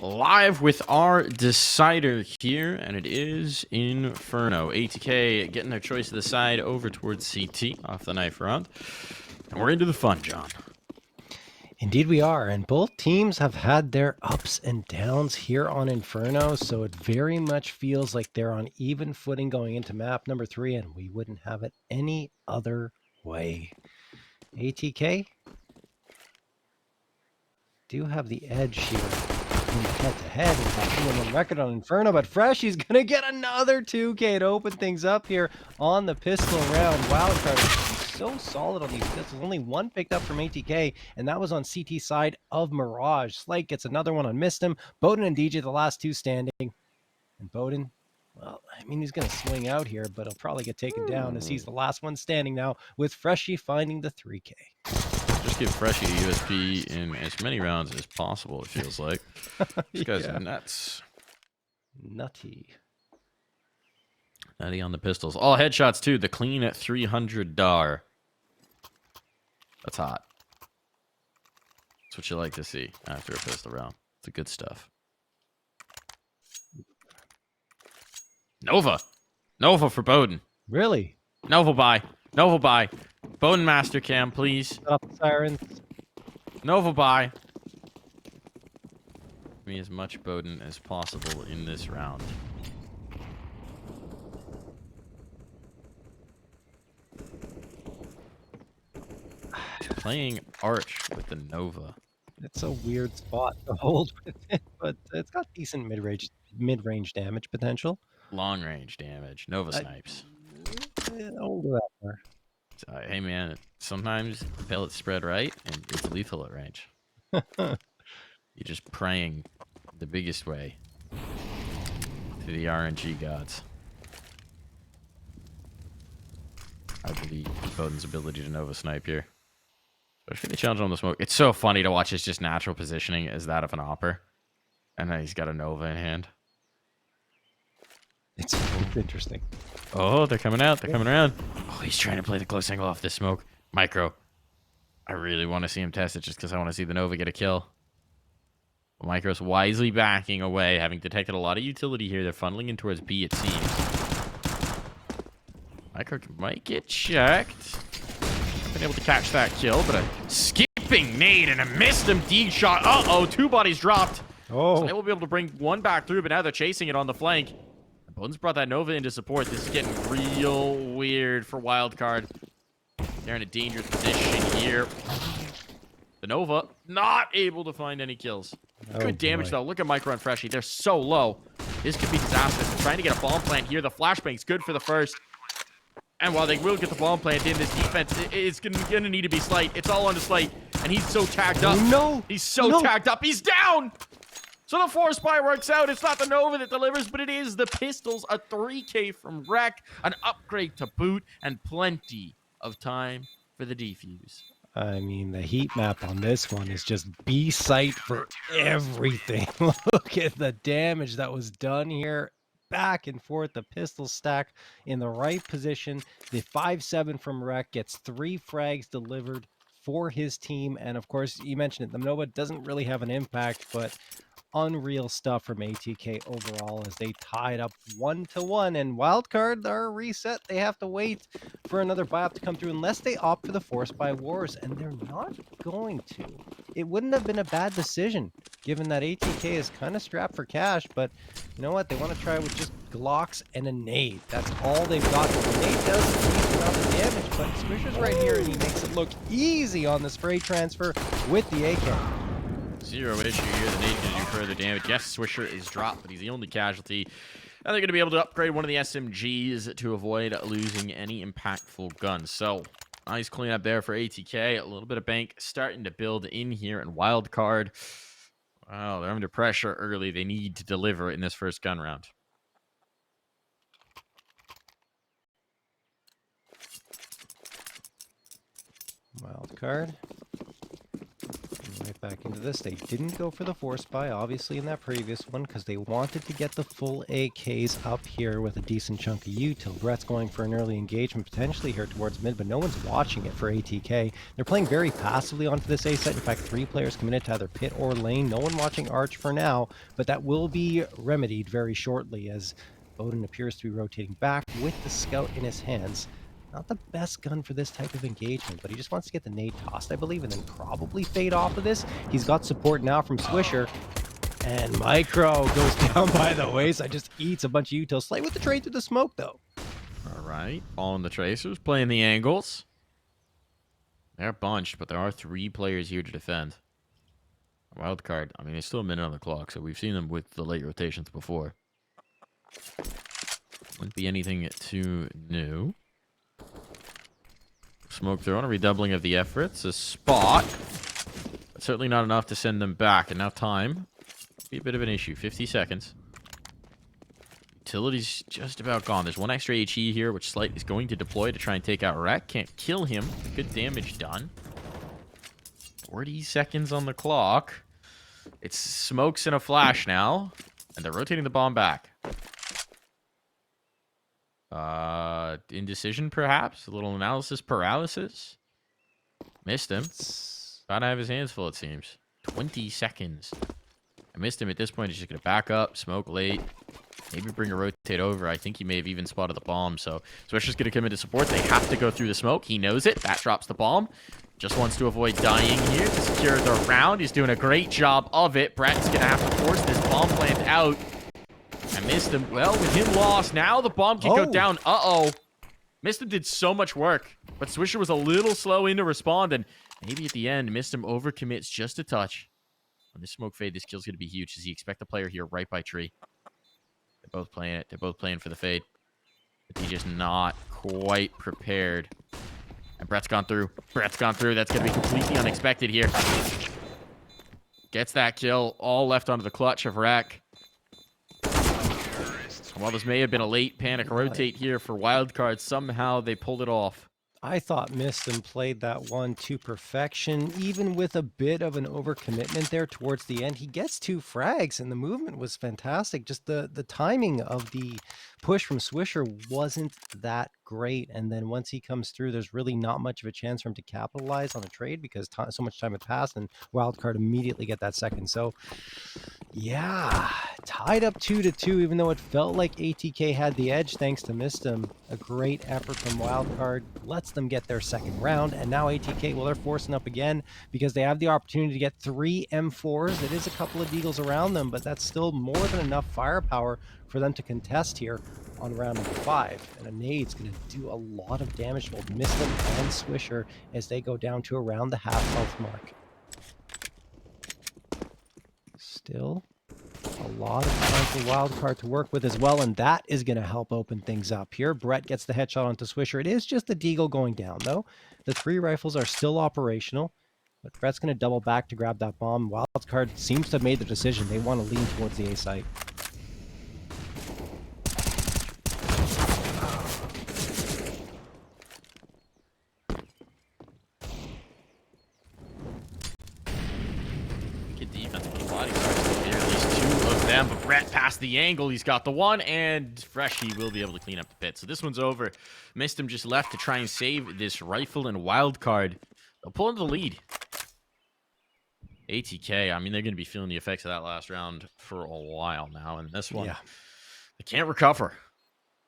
live with our decider here, and it is Inferno. ATK getting their choice of the side over towards CT off the knife round. And we're into the fun, John. Indeed we are, and both teams have had their ups and downs here on Inferno, so it very much feels like they're on even footing going into map number 3, and we wouldn't have it any other way. ATK do have the edge here in the head-to-head and on record on Inferno, but Fresh, he's going to get another 2K to open things up here on the pistol round. Wildcard so solid on these pistols. Only one picked up from ATK, and that was on CT side of Mirage. Slight gets another one on Missed Him. Bowden and DJ, the last two standing. And Bowden, well, I mean, he's going to swing out here, but he'll probably get taken down as he's the last one standing now, with Freshie finding the 3K. Just give Freshie USP in as many rounds as possible, it feels like. This guy's nuts. Nutty on the pistols. All headshots, too. The clean at 300 DAR. That's hot. That's what you like to see after a pistol round. It's the good stuff. Nova. Nova for Bowden. Really? Nova buy. Nova buy. Bowden master cam, please. Stop the sirens. Nova buy. Give me as much Bowden as possible in this round. Playing Arch with the Nova. It's a weird spot to hold with it, but it's got decent mid-range damage potential. Long range damage. Nova snipes. I'll do that more. Hey man, sometimes pellets spread right and it's lethal at range. You're just praying the biggest way to the RNG gods. I believe Bowden's ability to Nova snipe here. Especially the challenge on the smoke. It's so funny to watch his just natural positioning as that of an Opper. And then he's got a Nova in hand. It's interesting. Oh, they're coming out. They're coming around. Oh, he's trying to play the close angle off this smoke. Micro. I really want to see him test it just because I want to see the Nova get a kill. Micro's wisely backing away, having detected a lot of utility here. They're funneling in towards B, it seems. Micro might get checked. Been able to catch that kill, but a skipping nade and a missed him D shot. Uh-oh, two bodies dropped. Oh. So they will be able to bring one back through, but now they're chasing it on the flank. Bowden's brought that Nova into support. This is getting real weird for Wildcard. They're in a dangerous position here. The Nova not able to find any kills. Good damage, though. Look at Micro and Freshie. They're so low. This could be disastrous. They're trying to get a bomb plant here. The flashbang's good for the first. And while they will get the bomb plant in, this defense is going to need to be Slight. It's all on the Slight. And he's so tagged up. No! He's so tagged up. He's down! So the 4-spy works out. It's not the Nova that delivers, but it is the pistols. A 3K from Wreck, an upgrade to boot, and plenty of time for the defuse. I mean, the heat map on this one is just B-site for everything. Look at the damage that was done here. Back and forth, the pistol stack in the right position. The 5-7 from Wreck gets 3 frags delivered for his team. And of course, you mentioned it, the Nova doesn't really have an impact, but unreal stuff from ATK overall as they tied up 1-1. And Wildcard are reset. They have to wait for another buy-up to come through unless they opt for the Force Buy Wars, and they're not going to. It wouldn't have been a bad decision, given that ATK is kind of strapped for cash, but you know what? They want to try with just Glocks and a nade. That's all they've got. The nade does decent amount of damage, but Swisher's right here, and he makes it look easy on the spray transfer with the AK. Zero issue here. The nade can do further damage. Yes, Swisher is dropped, but he's the only casualty. And they're going to be able to upgrade one of the SMGs to avoid losing any impactful guns. So, nice cleanup there for ATK. A little bit of bank starting to build in here. And Wildcard, wow, they're under pressure early. They need to deliver in this first gun round. Wildcard. Right back into this. They didn't go for the force buy, obviously, in that previous one, because they wanted to get the full AKs up here with a decent chunk of util. Brett's going for an early engagement, potentially here towards mid, but no one's watching it for ATK. They're playing very passively onto this A site. In fact, 3 players committed to either pit or lane. No one watching Arch for now, but that will be remedied very shortly as Odin appears to be rotating back with the scout in his hands. Not the best gun for this type of engagement, but he just wants to get the nade tossed, I believe, and then probably fade off of this. He's got support now from Swisher, and Micro goes down by the wayside, just eats a bunch of util. Slay with the trade through the smoke, though. All right, following the tracers, playing the angles. They're bunched, but there are 3 players here to defend. Wildcard, I mean, there's still a minute on the clock, so we've seen them with the late rotations before. Wouldn't be anything too new. Smoke thrown, a redoubling of the efforts, a spot, but certainly not enough to send them back. And now time, be a bit of an issue. 50 seconds. Utility's just about gone. There's 1 extra HE here, which Slight is going to deploy to try and take out Reck. Can't kill him. Good damage done. 40 seconds on the clock. It's smokes and a flash now, and they're rotating the bomb back. Indecision, perhaps? A little analysis paralysis? Missed him. About to have his hands full, it seems. 20 seconds. I missed him at this point. He's just going to back up, smoke late. Maybe bring a rotate over. I think he may have even spotted the bomb. So Swisher's going to come into support. They have to go through the smoke. He knows it. That drops the bomb. Just wants to avoid dying here to secure the round. He's doing a great job of it. Brett's going to have to force this bomb plant out. I missed him. Well, with him lost, now the bomb can go down. Uh-oh. Missed him did so much work, but Swisher was a little slow in to respond, and maybe at the end, Missed him overcommits just a touch. On this smoke fade, this kill's going to be huge. Does he expect the player here right by tree? They're both playing it. They're both playing for the fade. But he's just not quite prepared. And Brett's gone through. Brett's gone through. That's going to be completely unexpected here. Gets that kill. All left onto the clutch of Reck. While this may have been a late panic rotate here for Wildcard, somehow they pulled it off. I thought Miston played that one to perfection, even with a bit of an overcommitment there towards the end. He gets 2 frags, and the movement was fantastic. Just the timing of the push from Swisher wasn't that great. And then once he comes through, there's really not much of a chance for him to capitalize on a trade because so much time had passed, and Wildcard immediately get that second. So, yeah, tied up 2-2, even though it felt like ATK had the edge thanks to Mistum. A great effort from Wildcard lets them get their second round, and now ATK, well, they're forcing up again because they have the opportunity to get 3 M4s. It is a couple of deagles around them, but that's still more than enough firepower for them to contest here on round number 5. And a nade's going to do a lot of damage to both Mistum and Swisher as they go down to around the half health mark. Still a lot of time for Wildcard to work with as well, and that is going to help open things up here. Brett gets the headshot onto Swisher. It is just the deagle going down, though. The 3 rifles are still operational, but Brett's going to double back to grab that bomb. Wildcard seems to have made the decision. They want to lean towards the A site. But Brett passed the angle. He's got the one, and Fresh, he will be able to clean up the pit. So this one's over. Missed him just left to try and save this rifle and Wildcard. They'll pull into the lead. ATK, I mean, they're going to be feeling the effects of that last round for a while now. And this one, they can't recover.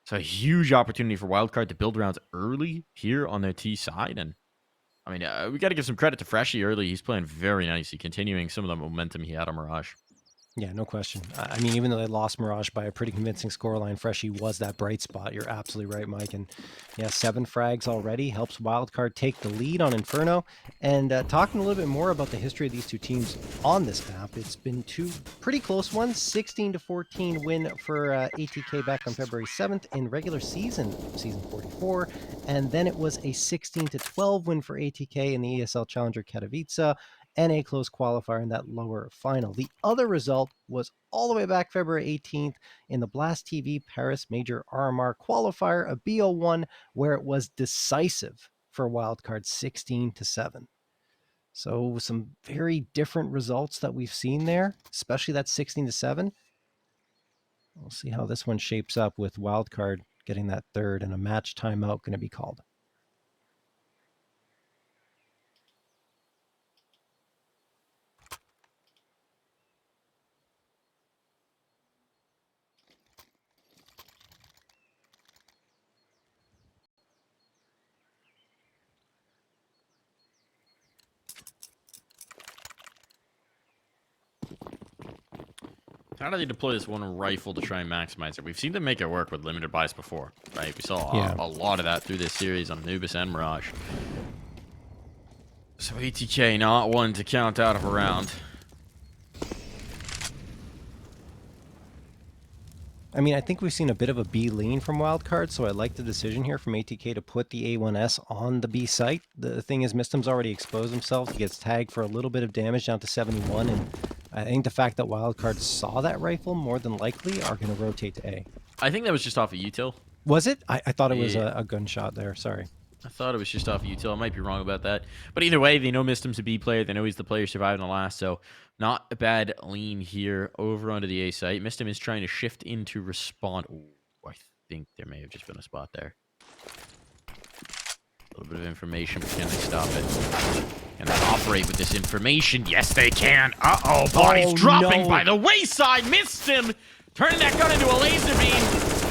It's a huge opportunity for Wildcard to build rounds early here on their T side. And I mean, we got to give some credit to Freshy early. He's playing very nicely, continuing some of the momentum he had on Mirage. Yeah, no question. I mean, even though they lost Mirage by a pretty convincing scoreline, Freshie was that bright spot. You're absolutely right, Mike. And yeah, 7 frags already helps Wildcard take the lead on Inferno. And talking a little bit more about the history of these 2 teams on this map, it's been 2 pretty close ones. 16-14 win for ATK back on February 7th in regular season 44. And then it was a 16-12 win for ATK in the ESL Challenger Katowice, and a close qualifier in that lower final. The other result was all the way back February 18th in the Blast TV Paris Major RMR qualifier, a BO1, where it was decisive for Wildcard 16-7. So some very different results that we've seen there, especially that 16-7. We'll see how this one shapes up with Wildcard getting that third and a match timeout going to be called. How do they deploy this one rifle to try and maximize it? We've seen them make it work with limited buys before, right? We saw a lot of that through this series on Anubis and Mirage. So ATK not one to count out of a round. I mean, I think we've seen a bit of a B lean from Wildcard, so I like the decision here from ATK to put the A1S on the B site. The thing is, Mistim's already exposed himself. He gets tagged for a little bit of damage down to 71, and I think the fact that Wildcard saw that rifle more than likely are going to rotate to A. I think that was just off a util. Was it? I thought it was a gunshot there. Sorry. I thought it was just off a util. I might be wrong about that. But either way, they know Mistim's a B player. They know he's the player surviving the last, so not a bad lean here over onto the A site. Mistim is trying to shift into respawn. Ooh, I think there may have just been a spot there. A little bit of information, but can they stop it? Can they operate with this information? Yes, they can. Uh-oh, body's dropping by the wayside. Missed him. Turning that gun into a laser beam.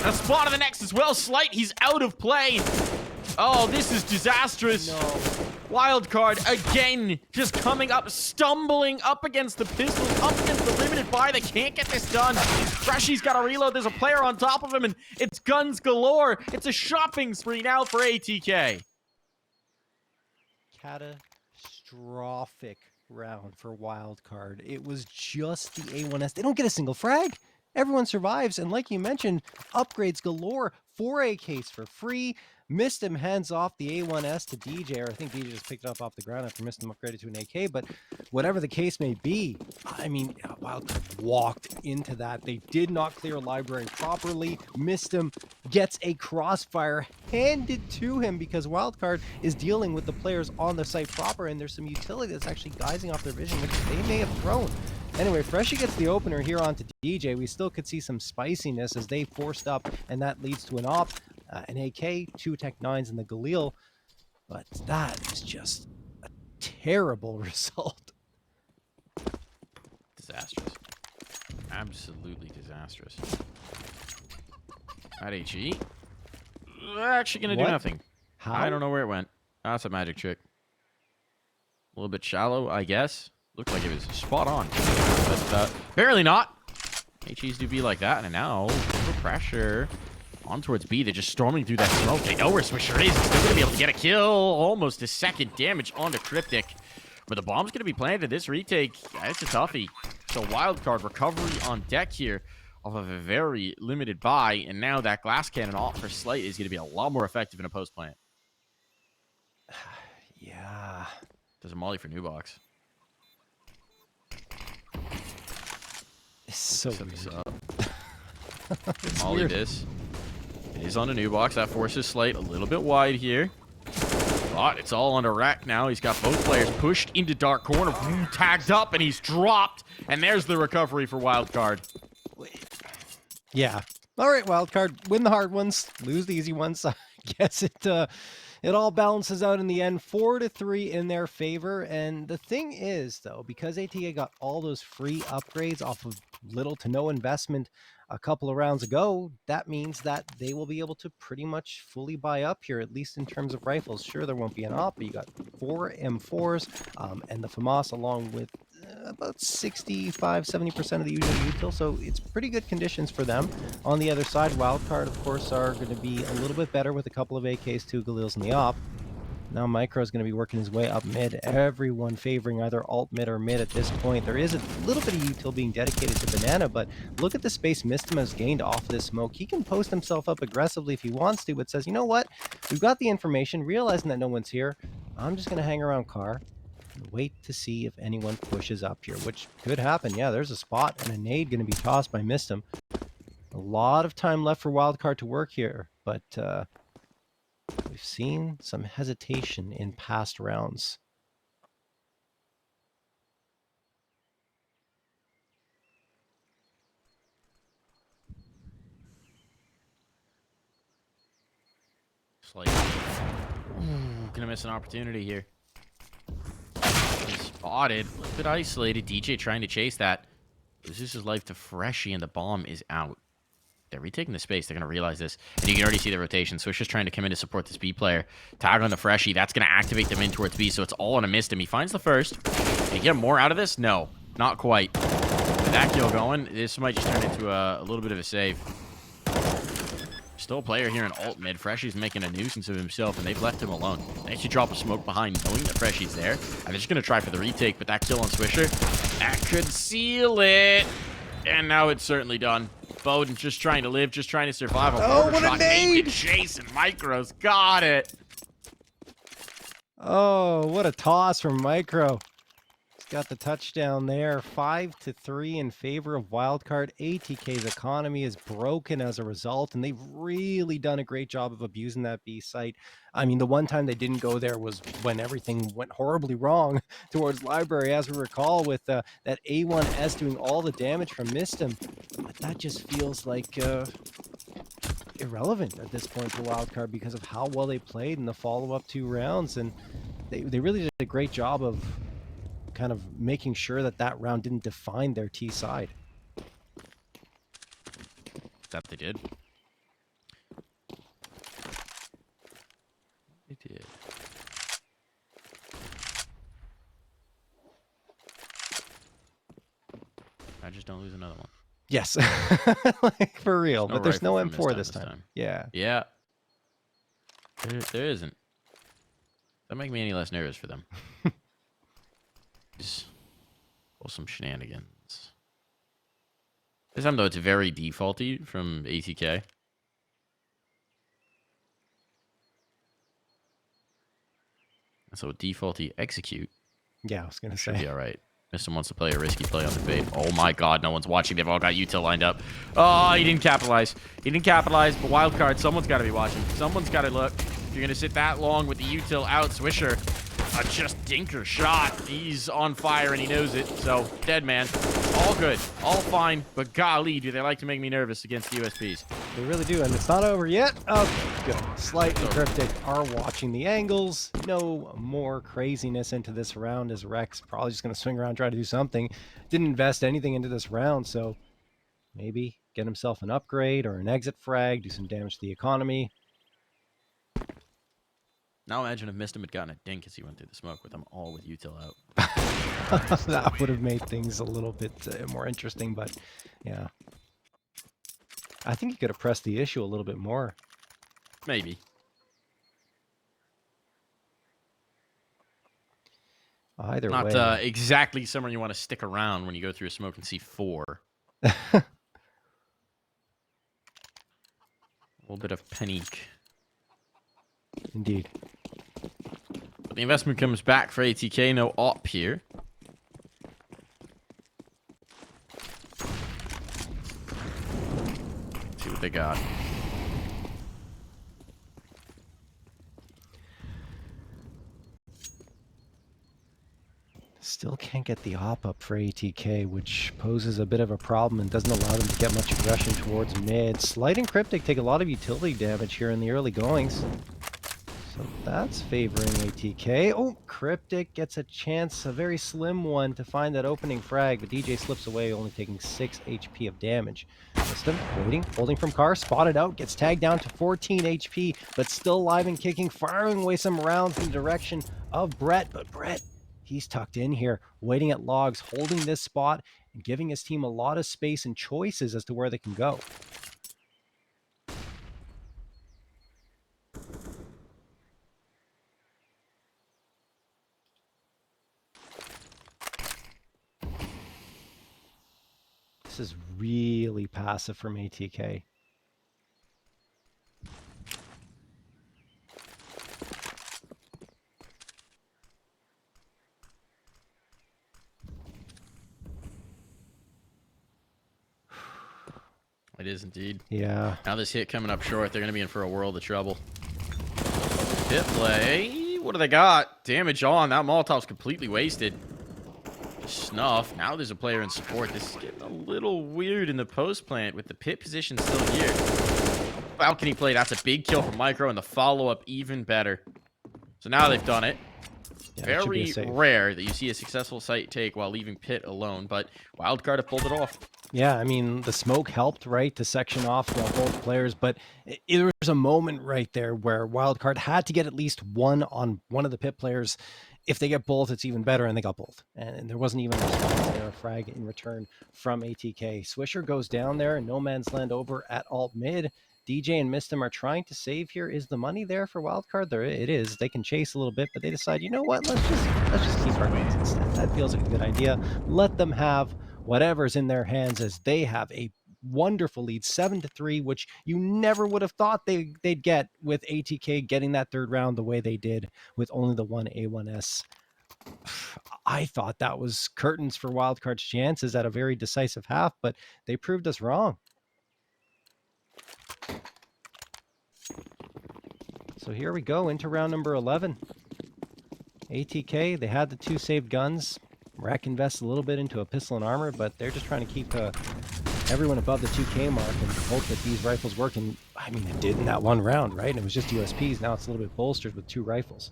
A spot of the next as well. Slight, he's out of play. Oh, this is disastrous. No. Wildcard again, just coming up, stumbling up against the pistol, up against the limited buy. They can't get this done. Freshy's got to reload. There's a player on top of him, and it's guns galore. It's a shopping spree now for ATK. Catastrophic round for Wildcard. It was just the A1S. They don't get a single frag. Everyone survives, and like you mentioned, upgrades galore. 4 AKs for free. Mistim hands off the A1S to DJ, or I think DJ just picked it up off the ground after Mistim upgraded to an AK, but whatever the case may be, I mean, Wildcard walked into that. They did not clear library properly. Mistim gets a crossfire handed to him because Wildcard is dealing with the players on the site proper, and there's some utility that's actually guising off their vision, which they may have thrown. Anyway, Freshy gets the opener here onto DJ. We still could see some spiciness as they forced up, and that leads to an op, an AK, 2 Tech 9s, and the Galil. But that is just a terrible result. Disastrous. Absolutely disastrous. At HE. Actually going to do nothing. How? I don't know where it went. That's a magic trick. A little bit shallow, I guess. Looked like it was spot on. But apparently not. HEs do be like that. And now, over pressure. On towards B. They're just storming through that smoke. They know where Swisher is. He's still going to be able to get a kill. Almost a second damage onto Cryptic. But the bomb's going to be planted. This retake, it's a toughie. So Wildcard recovery on deck here off of a very limited buy. And now that glass cannon off for Slight is going to be a lot more effective in a post plant. Yeah. There's a molly for new box. It's so Set weird. this up. It's Molly weird. this. It is on a new box. That forces Slight a little bit wide here. But it's all on Atk now. He's got both players pushed into dark corner. Tagged up, and he's dropped. And there's the recovery for Wildcard. Yeah. All right, Wildcard. Win the hard ones, lose the easy ones. I guess it all balances out in the end. 4-3 in their favor. And the thing is, though, because ATA got all those free upgrades off of little to no investment a couple of rounds ago, that means that they will be able to pretty much fully buy up here, at least in terms of rifles. Sure, there won't be an op, but you got 4 M4s and the FAMAS along with about 65-70% of the usual util, so it's pretty good conditions for them. On the other side, Wildcard, of course, are going to be a little bit better with a couple of AKs, 2 Galils in the op. Now Micro is going to be working his way up mid. Everyone favoring either alt mid or mid at this point. There is a little bit of util being dedicated to Banana, but look at the space Mistim has gained off this smoke. He can post himself up aggressively if he wants to, but says, you know what? We've got the information, realizing that no one's here. I'm just going to hang around car and wait to see if anyone pushes up here, which could happen. Yeah, there's a spot and a nade going to be tossed by Mistim. A lot of time left for Wildcard to work here, but we've seen some hesitation in past rounds. Looks like gonna miss an opportunity here. Spotted, a little bit isolated. DJ trying to chase that. Loses his life to Freshie, and the bomb is out. They're retaking the space. They're going to realize this. And you can already see the rotation. Swisher's trying to come in to support this B player. Tag on the Freshie. That's going to activate them in towards B, so it's all on a missed him. He finds the first. Can he get more out of this? No, not quite. With that kill going, this might just turn into a little bit of a save. Still a player here in alt mid. Freshie's making a nuisance of himself, and they've left him alone. They actually drop a smoke behind, knowing that Freshie's there. And they're just going to try for the retake, but that kill on Swisher, that could seal it. And now it's certainly done. Bowden's just trying to live, just trying to survive. Oh, what a nade! Chase and Micros got it. Oh, what a toss from Micro. He's got the touchdown there. 5-3 in favor of Wildcard. ATK's economy is broken as a result, and they've really done a great job of abusing that B site. I mean, the one time they didn't go there was when everything went horribly wrong towards Library, as we recall, with that A1S doing all the damage from Mistim. But that just feels like irrelevant at this point for Wildcard because of how well they played in the follow-up 2 rounds. And they really did a great job of kind of making sure that that round didn't define their T side. That they did. They did. I just don't lose another one. Yes, like for real. No but there's no rifle from M4 this time. Yeah. Yeah. There isn't. Don't make me any less nervous for them. Just pull some shenanigans. This time, though, it's very defaulty from ATK. So defaulty execute. Yeah, I was going to Should say. be all right. Mr. wants to play a risky play on the fade. Oh my god, no one's watching. They've all got util lined up. Oh, he didn't capitalize. He didn't capitalize, but Wildcard, someone's got to be watching. Someone's got to look. If you're going to sit that long with the util out, Swisher, a just dinker shot. He's on fire and he knows it. So, dead man. All good. All fine. But golly, do they like to make me nervous against USPs. They really do, and it's not over yet. Okay, good. Slightly cryptic are watching the angles. No more craziness into this round as Rex probably just going to swing around, try to do something. Didn't invest anything into this round, so maybe get himself an upgrade or an exit frag, do some damage to the economy. Now imagine if Mistim had gotten a dink as he went through the smoke with them all with util out. That would have made things a little bit more interesting, but yeah. I think he could have pressed the issue a little bit more. Maybe. Either Not way. Not exactly somewhere you want to stick around when you go through a smoke and see 4. A little bit of panique. Indeed. But the investment comes back for ATK. No op here. See what they got. Still can't get the op up for ATK, which poses a bit of a problem and doesn't allow them to get much aggression towards mid. Slight and Cryptic take a lot of utility damage here in the early goings. So that's favoring ATK. Oh, Cryptic gets a chance, a very slim one, to find that opening frag, but DJ slips away, only taking 6 HP of damage. Mistim, waiting, holding from car, spotted out, gets tagged down to 14 HP, but still alive and kicking, firing away some rounds in the direction of Brett. But Brett, he's tucked in here, waiting at logs, holding this spot, and giving his team a lot of space and choices as to where they can go. This is really passive from ATK. It is indeed. Yeah. Now this hit coming up short, they're going to be in for a world of trouble. Hit play. What do they got? Damage on. That Molotov's completely wasted. Snuff. Now there's a player in support. This is getting a little weird in the post plant with the pit position still here. balcony play. That's a big kill from Micro, and the follow-up even better. So now they've done it. Yeah, that should be a Very save. rare that you see a successful site take while leaving Pit alone, but Wildcard have pulled it off. Yeah, I mean, the smoke helped, right, to section off both players, but there was a moment right there where Wildcard had to get at least one on one of the Pit players. If they get both, it's even better, and they got both. And there wasn't even a response there, a frag in return from ATK. Swisher goes down there, and no man's land over at alt mid. DJ and Mistim are trying to save here. Is the money there for Wildcard? There it is. They can chase a little bit, but they decide, you know what? Let's just keep our guns instead. That feels like a good idea. Let them have whatever's in their hands, as they have a wonderful lead, 7-3, which you never would have thought they'd get with ATK getting that third round the way they did with only the one A1S. I thought that was curtains for Wildcard's chances at a very decisive half, but they proved us wrong. So here we go into round number 11. ATK, they had the 2 saved guns. Reck invests a little bit into a pistol and armor, but they're just trying to keep everyone above the 2K mark and hope that these rifles work. And I mean, it did in that one round, right? And it was just USPs. Now it's a little bit bolstered with 2 rifles.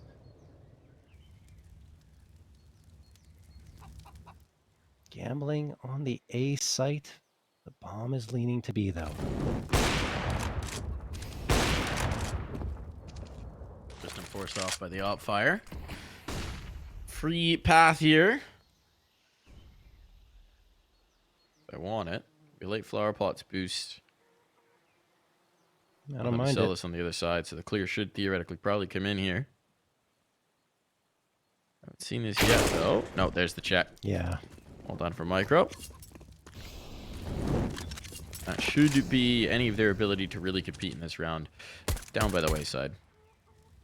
Gambling on the A site. The bomb is leaning to B, though. Just enforced off by the op fire. Free path here. I want it. Your late flower pots boost. I don't mind sell it. this on the other side, so the clear should theoretically probably come in here. Haven't seen this yet, though. No, there's the check. Yeah. Hold on for Micro. That should be any of their ability to really compete in this round down by the wayside.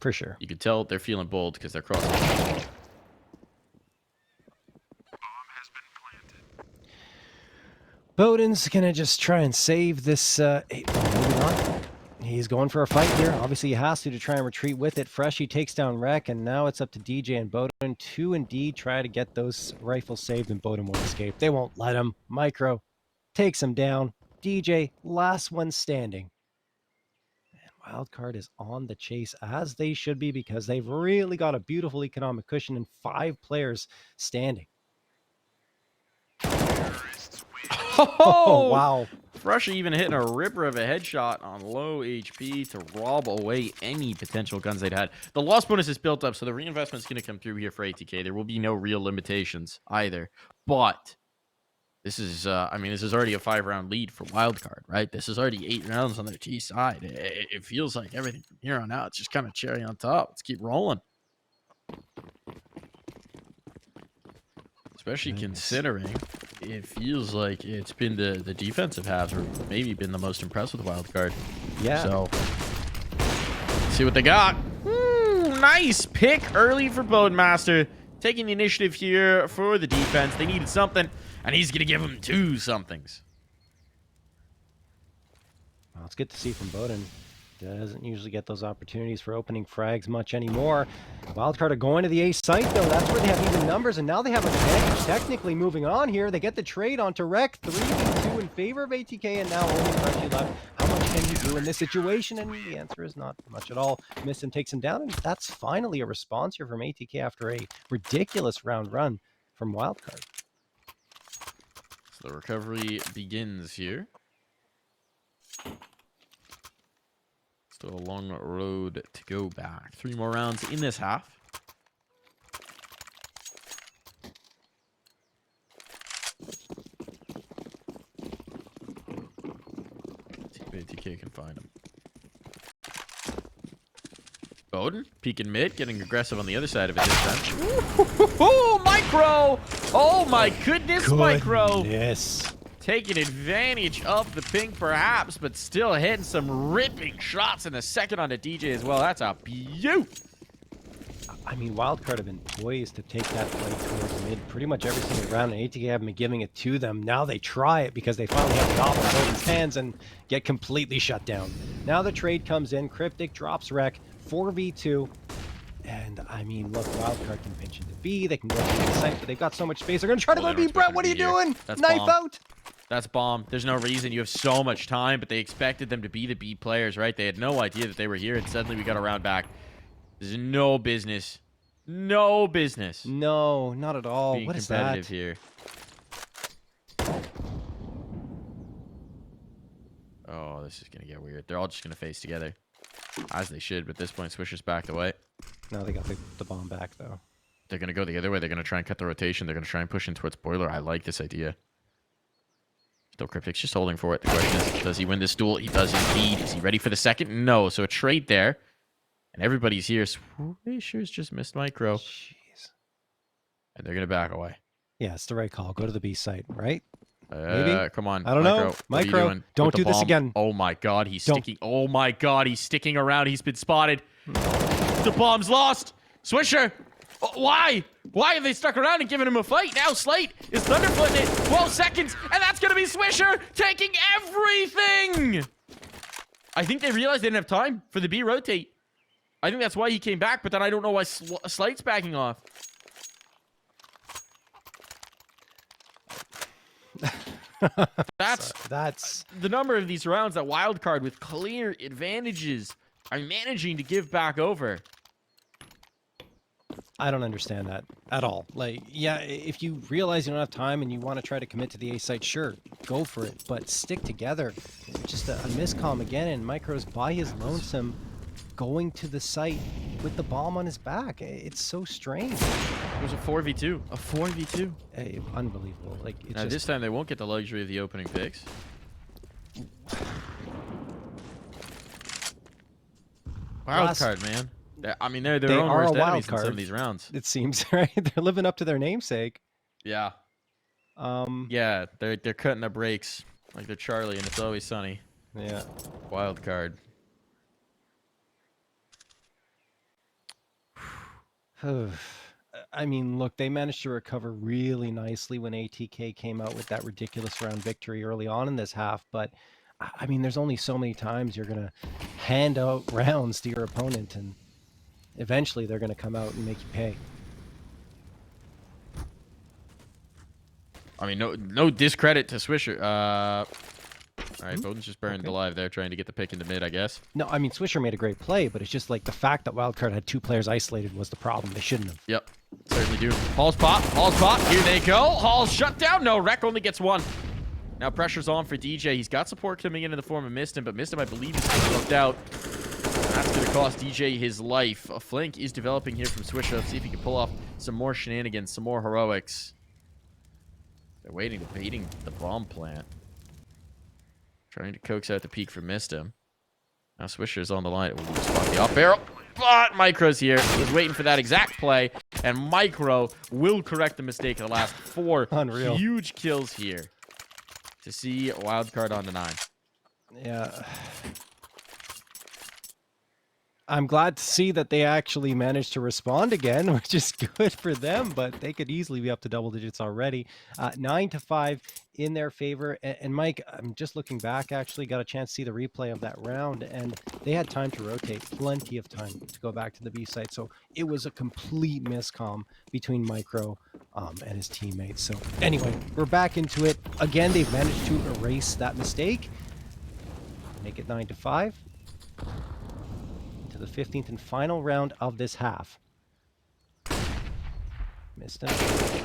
For sure. You can tell they're feeling bold because they're crossing. Bowden's gonna just try and save this. Moving on. He's going for a fight here. Obviously, he has to try and retreat with it. Freshie takes down Reck, and now it's up to DJ and Bowden to indeed try to get those rifles saved, and Bowden won't escape. They won't let him. Micro takes him down. DJ, last one standing. And Wildcard is on the chase, as they should be, because they've really got a beautiful economic cushion and 5 players standing. Oh, wow. Freshie even hitting a ripper of a headshot on low HP to rob away any potential guns they'd had. The loss bonus is built up, so the reinvestment's going to come through here for ATK. There will be no real limitations either. But this is, I mean, this is already a 5-round lead for Wildcard, right? This is already 8 rounds on their T side. It feels like everything from here on out, it's just kind of cherry on top. Let's keep rolling. Especially considering it feels like it's been the defensive halves, or maybe been the most impressed with Wildcard. Yeah. So, let's see what they got. Ooh, nice pick early for Bodemaster. Taking the initiative here for the defense. They needed something, and he's going to give them 2 somethings. Well, it's good to see from Bowden. Doesn't usually get those opportunities for opening frags much anymore. Wildcard are going to the A site, though. That's where they have even numbers, and now they have an advantage. Technically moving on here, they get the trade onto Reck. 3v2 in favor of ATK, and now only Freshie left. How much can he do in this situation? And the answer is not much at all. Mistim takes him down, and that's finally a response here from ATK after a ridiculous round run from Wildcard. So the recovery begins here. Still a long road to go back. 3 more rounds in this half. See if ATK can find him. Bowden, peeking mid, getting aggressive on the other side of it this time. Oh, Micro! Oh my goodness, Micro! Yes. Taking advantage of the ping, perhaps, but still hitting some ripping shots in the second on the DJ as well. That's a beaut. I mean, Wildcard have been poised to take that play towards mid pretty much every single round, and ATK haven't been giving it to them. Now they try it because they finally have the op in Bowden's hands and get completely shut down. Now the trade comes in. Cryptic drops Reck, 4v2. And, I mean, look, Wildcard can pinch into B. They can go to the site, but they've got so much space. They're going to try to go to B. Brett, what are you doing? That's Knife bomb. out. That's bomb. There's no reason. You have so much time, but they expected them to be the B players, right? They had no idea that they were here, and suddenly we got a round back. There's no business. No business. No, not at all. Being What is competitive that? here. Oh, this is going to get weird. They're all just going to face together. As they should, but at this point, Swisher's backed away. No, they got the bomb back, though. They're going to go the other way. They're going to try and cut the rotation. They're going to try and push in towards Boiler. I like this idea. Still Cryptic's just holding for it. The question is, does he win this duel? He does indeed. Is he ready for the second? No. So a trade there. And everybody's here. Swisher's just missed Micro. Jeez. And they're going to back away. Yeah, it's the right call. Go to the B site, right? Come on. I don't know. What are you Micro, doing don't with the do this bomb? again. Oh my god, he's Don't. sticking. Oh my god, he's sticking around. He's been spotted. The bomb's lost. Swisher. Why? Why have they stuck around and given him a fight? Now Slate is thunderfooting it. 12 seconds, and that's going to be Swisher taking everything. I think they realized they didn't have time for the B rotate. I think that's why he came back, but then I don't know why Slate's backing off. That's the number of these rounds that Wildcard with clear advantages are managing to give back over. I don't understand that at all. Like, yeah, if you realize you don't have time and you want to try to commit to the A site, sure, go for it. But stick together. It's just a miscomm again, and Micro's by his lonesome going to the site with the bomb on his back. It's so strange. It was a 4v2. A 4v2. Hey, unbelievable. Like, it's now, just... this time they won't get the luxury of the opening picks. Wildcard, man. I mean, they're their own worst enemies in some of these rounds. It seems, right? They're living up to their namesake. Yeah. Yeah, they're cutting the brakes like they're Charlie, and it's always sunny. Yeah. Wildcard. I mean, look, they managed to recover really nicely when ATK came out with that ridiculous round victory early on in this half, but I mean, there's only so many times you're going to hand out rounds to your opponent, and eventually they're going to come out and make you pay. I mean, no discredit to Swisher. All right, Bowden's just burned alive there, trying to get the pick into mid, I guess. No, I mean, Swisher made a great play, but it's just like the fact that Wildcard had two players isolated was the problem. They shouldn't have. Yep, certainly do. Hall's pop. Here they go. Hall's shut down. No, Reck only gets one. Now pressure's on for DJ. He's got support coming in the form of Mistim, but Mistim, I believe, is getting looked out. That's going to cost DJ his life. A flank is developing here from Swisher. Let's see if he can pull off some more shenanigans, some more heroics. They're waiting, baiting the bomb plant. Trying to coax out the peak for Mistim. Now Swisher's on the line. Ooh, spot the off barrel. But Micro's here. Was waiting for that exact play. And Micro will correct the mistake of the last 4 Unreal. Huge kills here. To see Wildcard on the 9. Yeah. I'm glad to see that they actually managed to respond again, which is good for them, but they could easily be up to double digits already. 9-5 in their favor. And Mike, I'm just looking back, actually got a chance to see the replay of that round, and they had time to rotate, plenty of time to go back to the B site. So it was a complete miscomm between Micro and his teammates. So anyway, we're back into it. Again, they've managed to erase that mistake. Make it 9-5. The 15th and final round of this half. Missed him.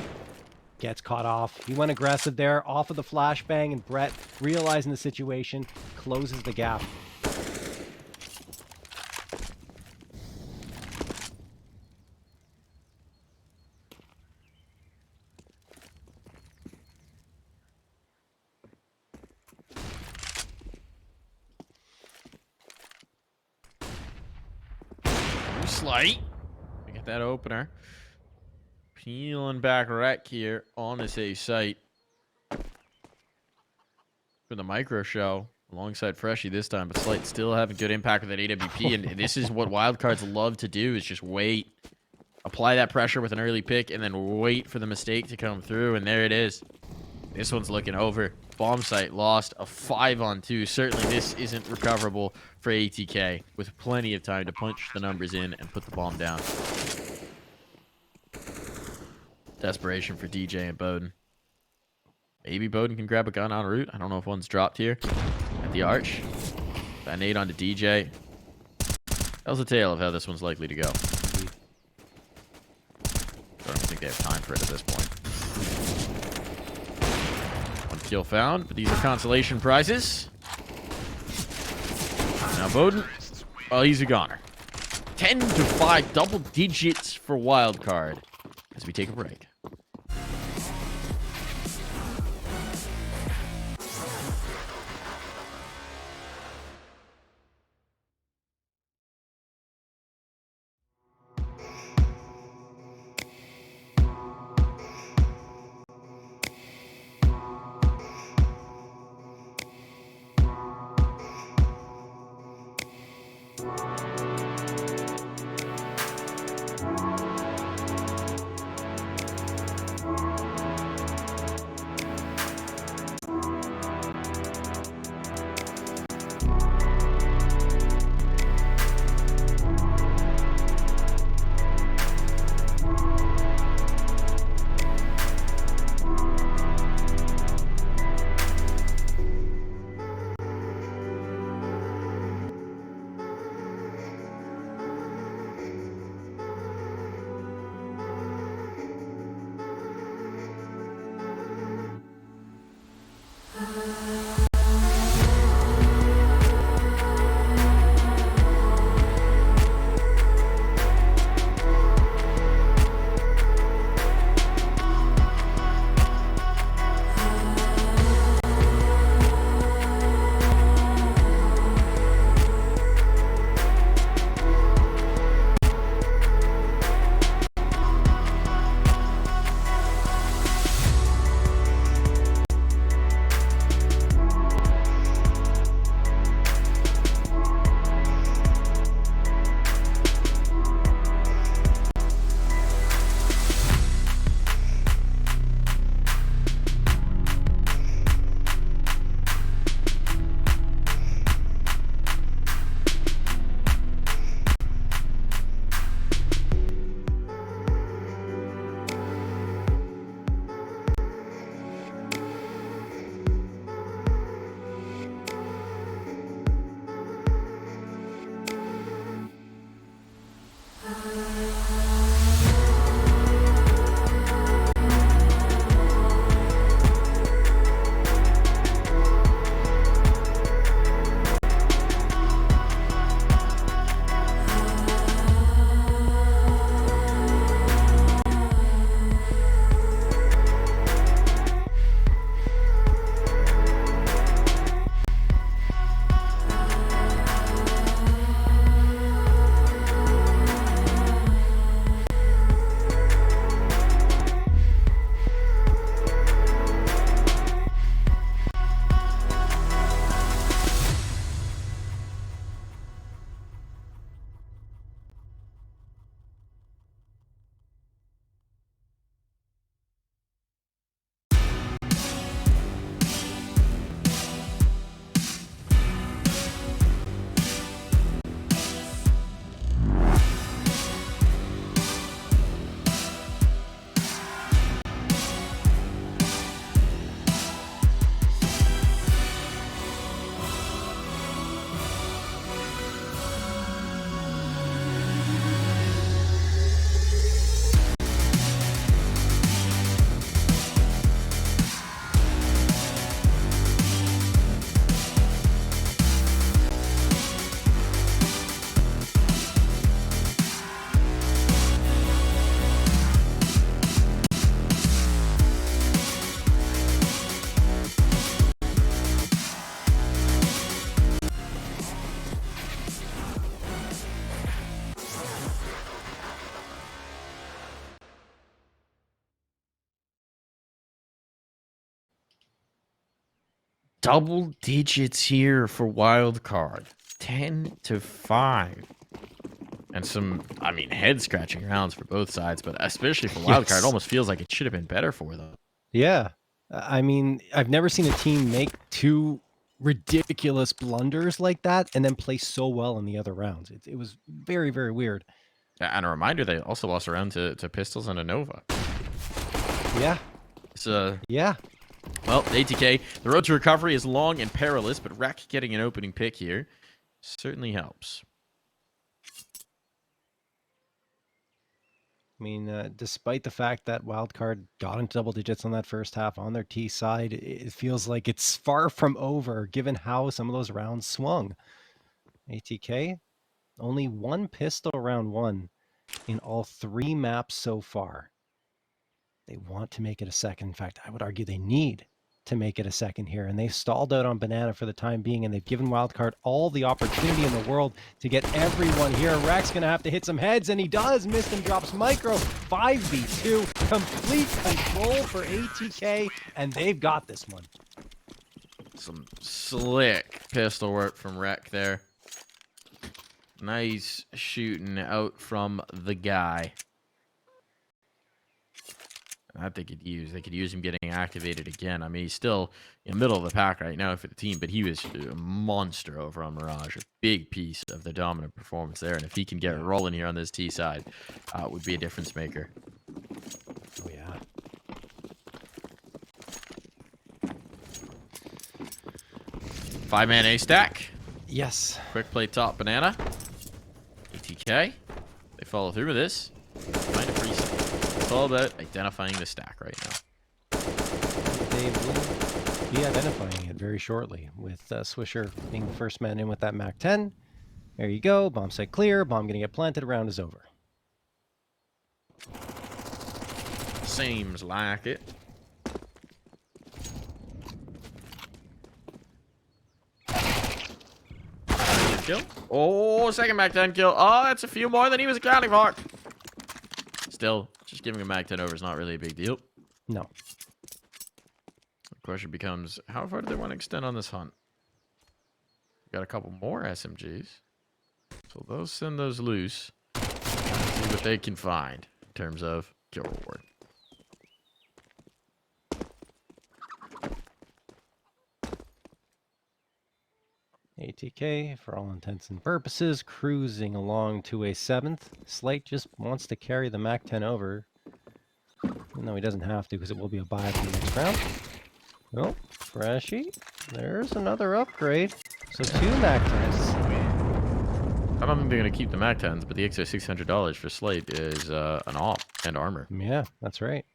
Gets caught off. He went aggressive there, off of the flashbang, and Brett, realizing the situation, closes the gap. Slight. We get that opener. Peeling back Reck here on this A site. For the Micro show. Alongside Freshy this time, but Slight still having good impact with that AWP. And this is what Wildcards love to do, is just wait. Apply that pressure with an early pick and then wait for the mistake to come through. And there it is. This one's looking over. Bomb site lost a 5-on-2. Certainly this isn't recoverable for ATK, with plenty of time to punch the numbers in and put the bomb down. Desperation for DJ and Bowden. Maybe Bowden can grab a gun en route. I don't know if one's dropped here at the arch. That nade onto DJ. Tells a tale of how this one's likely to go. I don't even think they have time for it at this point. One kill found, but these are consolation prizes. Now Bowden, well, he's a goner. 10-5, double digits for Wildcard as we take a break. Double digits here for Wildcard. 10-5. And some, I mean, head-scratching rounds for both sides, but especially for Wildcard, Yes. it almost feels like it should have been better for them. Yeah. I mean, I've never seen a team make two ridiculous blunders like that and then play so well in the other rounds. It was very, very weird. And a reminder, they also lost a round to Pistols and a Nova. Yeah. It's a Yeah. Well, ATK, the road to recovery is long and perilous, but Reck getting an opening pick here certainly helps. I mean, despite the fact that Wildcard got into double digits on that first half on their T side, it feels like it's far from over, given how some of those rounds swung. ATK, only one pistol round one in all 3 maps so far. They want to make it a second. In fact, I would argue they need to make it a second here. And they've stalled out on Banana for the time being, and they've given Wildcard all the opportunity in the world to get everyone here. Reck's going to have to hit some heads, and he does. Missed and drops Micro. 5v2. Complete control for ATK, and they've got this one. Some slick pistol work from Reck there. Nice shooting out from the guy. That they could use him getting activated again. I mean, he's still in the middle of the pack right now for the team, but he was a monster over on Mirage. A big piece of the dominant performance there. And if he can get rolling here on this T side, it would be a difference maker. Oh, yeah. Five-man A stack. Yes. Quick play top Banana. ATK. They follow through with this. Find a preset. It's all about identifying the stack right now. They will be identifying it very shortly, with Swisher being the first man in with that MAC-10. There you go. Bomb site clear. Bomb going to get planted. Round is over. Seems like it. Kill. Oh, second MAC-10 kill. Oh, that's a few more than he was accounting for. Still, just giving a MAC-10 over is not really a big deal. No. The question becomes, how far do they want to extend on this hunt? Got a couple more SMGs. So they'll send those loose. See what they can find in terms of kill reward. ATK, for all intents and purposes, cruising along to a 7th. Slight just wants to carry the MAC-10 over. No, he doesn't have to, because it will be a buy for the next round. Oh, Freshy. There's another upgrade. So 2 MAC-10s. I don't think they're going to keep the MAC-10s, but the extra $600 for Slate is an op and armor. Yeah, that's right.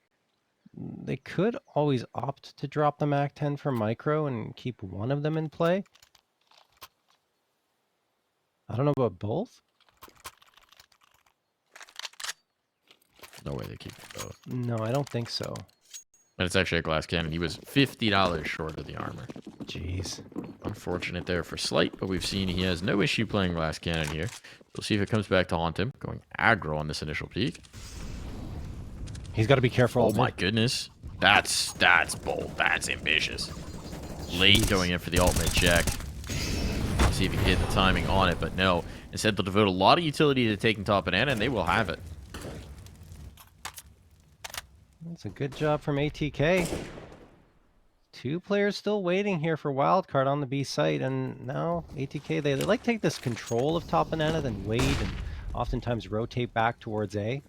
They could always opt to drop the MAC-10 for Micro and keep one of them in play. I don't know about both. No way they keep them both. No, I don't think so. And it's actually a glass cannon. He was $50 short of the armor. Jeez. Unfortunate there for Slight, but we've seen he has no issue playing glass cannon here. We'll see if it comes back to haunt him. Going aggro on this initial peak. He's got to be careful. Oh my goodness. That's bold. That's ambitious. Late going in for the ultimate check. See if he can hit the timing on it, but no. Instead, they'll devote a lot of utility to taking top Banana, and they will have it. That's a good job from ATK. 2 players still waiting here for Wildcard on the B site, and now ATK, they like to take this control of top Banana, then wait and oftentimes rotate back towards A.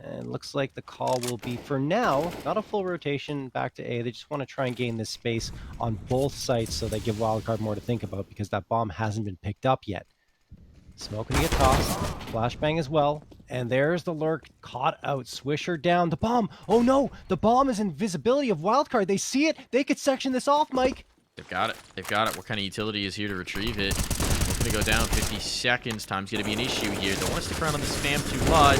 And looks like the call will be, for now, not a full rotation back to A. They just want to try and gain this space on both sites so they give Wildcard more to think about, because that bomb hasn't been picked up yet. Smoke gonna get tossed. Flashbang as well. And there's the lurk caught out. Swisher down. The bomb. Oh no! The bomb is invisibility of Wildcard. They see it. They could section this off, Mike. They've got it. They've got it. What kind of utility is here to retrieve it? It's going to go down 50 seconds. Time's going to be an issue here. Don't want to stick around on the spam too much.